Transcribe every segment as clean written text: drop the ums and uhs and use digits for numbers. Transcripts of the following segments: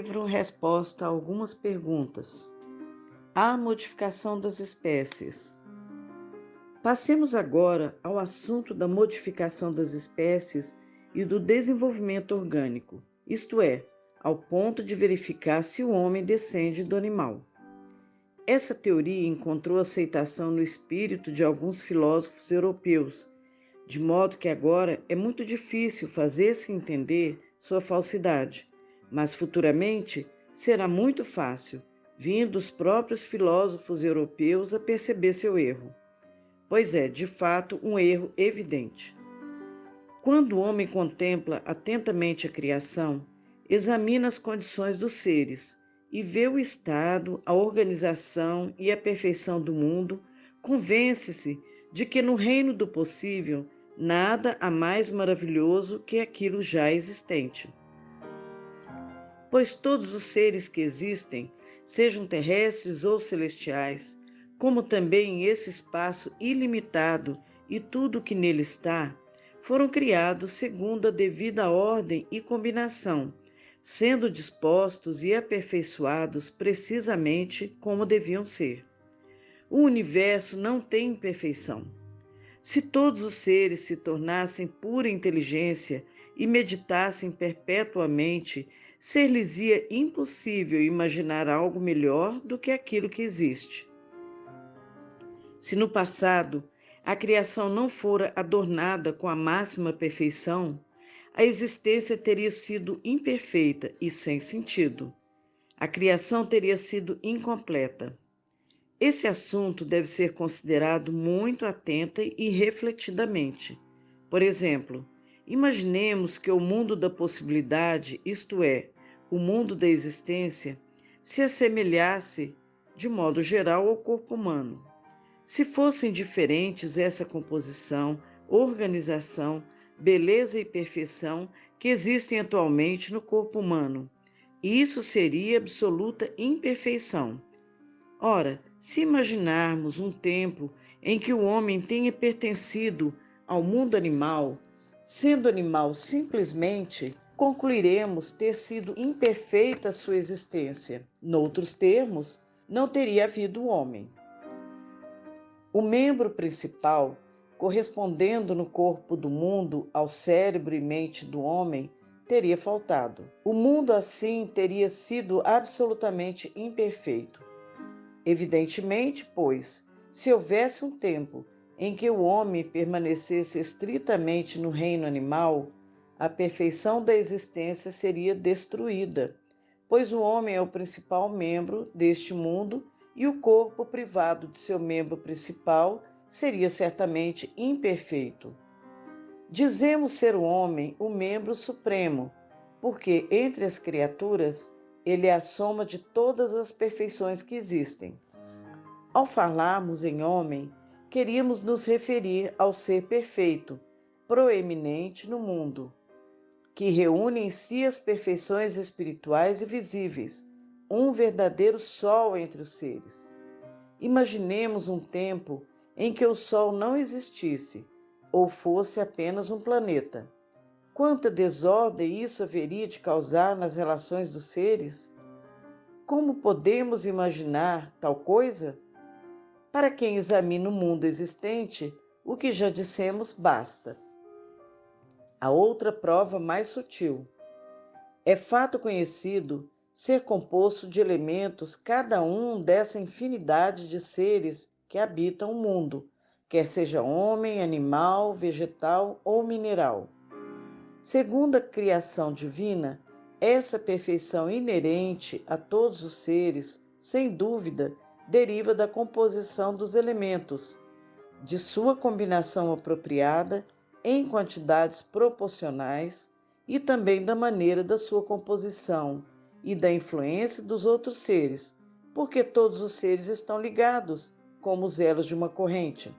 livro Resposta a algumas perguntas. A modificação das espécies. Passemos agora ao assunto da modificação das espécies e do desenvolvimento orgânico, isto é, ao ponto de verificar se o homem descende do animal. Essa teoria encontrou aceitação no espírito de alguns filósofos europeus, de modo que agora é muito difícil fazer-se entender sua falsidade, mas futuramente será muito fácil, vindo os próprios filósofos europeus a perceber seu erro. Pois é, de fato, um erro evidente. Quando o homem contempla atentamente a criação, examina as condições dos seres e vê o estado, a organização e a perfeição do mundo, convence-se de que no reino do possível nada há mais maravilhoso que aquilo já existente. Pois todos os seres que existem, sejam terrestres ou celestiais, como também esse espaço ilimitado e tudo o que nele está, foram criados segundo a devida ordem e combinação, sendo dispostos e aperfeiçoados precisamente como deviam ser. O universo não tem imperfeição. Se todos os seres se tornassem pura inteligência e meditassem perpetuamente, ser-lhes-ia impossível imaginar algo melhor do que aquilo que existe. Se no passado a criação não fora adornada com a máxima perfeição, a existência teria sido imperfeita e sem sentido. A criação teria sido incompleta. Esse assunto deve ser considerado muito atenta e refletidamente. Por exemplo, imaginemos que o mundo da possibilidade, isto é, o mundo da existência, se assemelhasse, de modo geral, ao corpo humano. Se fossem diferentes essa composição, organização, beleza e perfeição que existem atualmente no corpo humano, isso seria absoluta imperfeição. Ora, se imaginarmos um tempo em que o homem tenha pertencido ao mundo animal, sendo animal simplesmente, concluiremos ter sido imperfeita a sua existência. Noutros termos, não teria havido homem. O membro principal, correspondendo no corpo do mundo ao cérebro e mente do homem, teria faltado. O mundo assim teria sido absolutamente imperfeito. Evidentemente, pois, se houvesse um tempo em que o homem permanecesse estritamente no reino animal, a perfeição da existência seria destruída, pois o homem é o principal membro deste mundo e o corpo privado de seu membro principal seria certamente imperfeito. Dizemos ser o homem o membro supremo, porque entre as criaturas ele é a soma de todas as perfeições que existem. Ao falarmos em homem, queríamos nos referir ao ser perfeito, proeminente no mundo, que reúne em si as perfeições espirituais e visíveis, um verdadeiro sol entre os seres. Imaginemos um tempo em que o Sol não existisse, ou fosse apenas um planeta. Quanta desordem isso haveria de causar nas relações dos seres? Como podemos imaginar tal coisa? Para quem examina o mundo existente, o que já dissemos basta. A outra prova mais sutil. É fato conhecido ser composto de elementos cada um dessa infinidade de seres que habitam o mundo, quer seja homem, animal, vegetal ou mineral. Segundo a criação divina, essa perfeição inerente a todos os seres, sem dúvida, deriva da composição dos elementos, de sua combinação apropriada em quantidades proporcionais e também da maneira da sua composição e da influência dos outros seres, porque todos os seres estão ligados como os elos de uma corrente.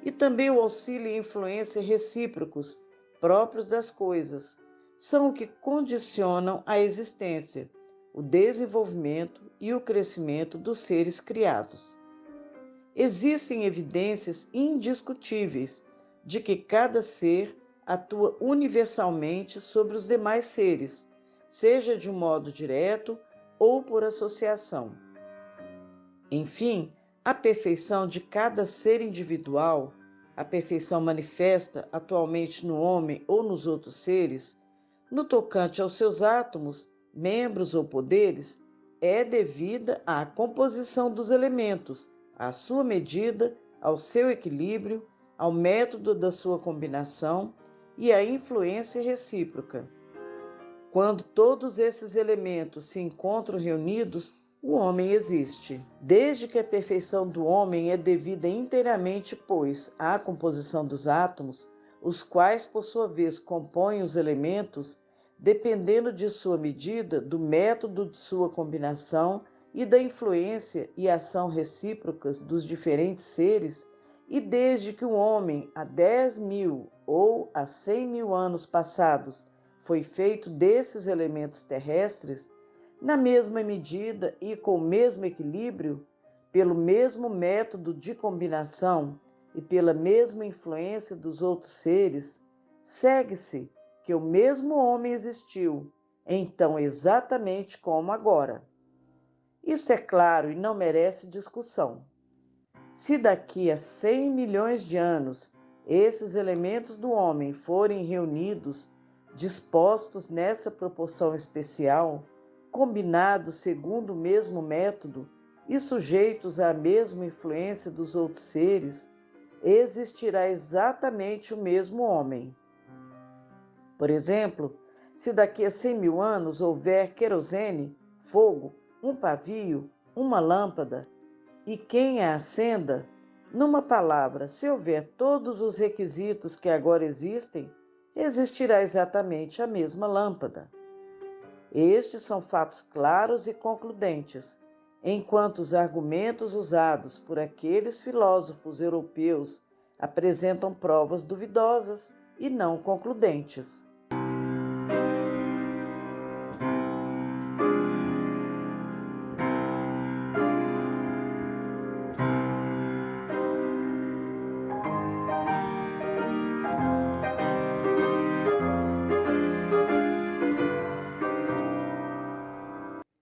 E também o auxílio e influência recíprocos próprios das coisas são o que condicionam a existência, o desenvolvimento e o crescimento dos seres criados. Existem evidências indiscutíveis de que cada ser atua universalmente sobre os demais seres, seja de um modo direto ou por associação. Enfim, a perfeição de cada ser individual, a perfeição manifesta atualmente no homem ou nos outros seres, no tocante aos seus átomos, membros ou poderes, é devida à composição dos elementos, à sua medida, ao seu equilíbrio, ao método da sua combinação e à influência recíproca. Quando todos esses elementos se encontram reunidos, o homem existe. Desde que a perfeição do homem é devida inteiramente, pois, à composição dos átomos, os quais, por sua vez, compõem os elementos, dependendo de sua medida, do método de sua combinação e da influência e ação recíprocas dos diferentes seres, e desde que o homem, há 10.000 ou há 100.000 anos passados, foi feito desses elementos terrestres, na mesma medida e com o mesmo equilíbrio, pelo mesmo método de combinação e pela mesma influência dos outros seres, segue-se que o mesmo homem existiu, então exatamente como agora. Isto é claro e não merece discussão. Se daqui a 100 milhões de anos esses elementos do homem forem reunidos, dispostos nessa proporção especial, combinados segundo o mesmo método e sujeitos à mesma influência dos outros seres, existirá exatamente o mesmo homem. Por exemplo, se daqui a 100.000 anos houver querosene, fogo, um pavio, uma lâmpada, e quem a acenda, numa palavra, se houver todos os requisitos que agora existem, existirá exatamente a mesma lâmpada. Estes são fatos claros e concludentes, enquanto os argumentos usados por aqueles filósofos europeus apresentam provas duvidosas e não concludentes.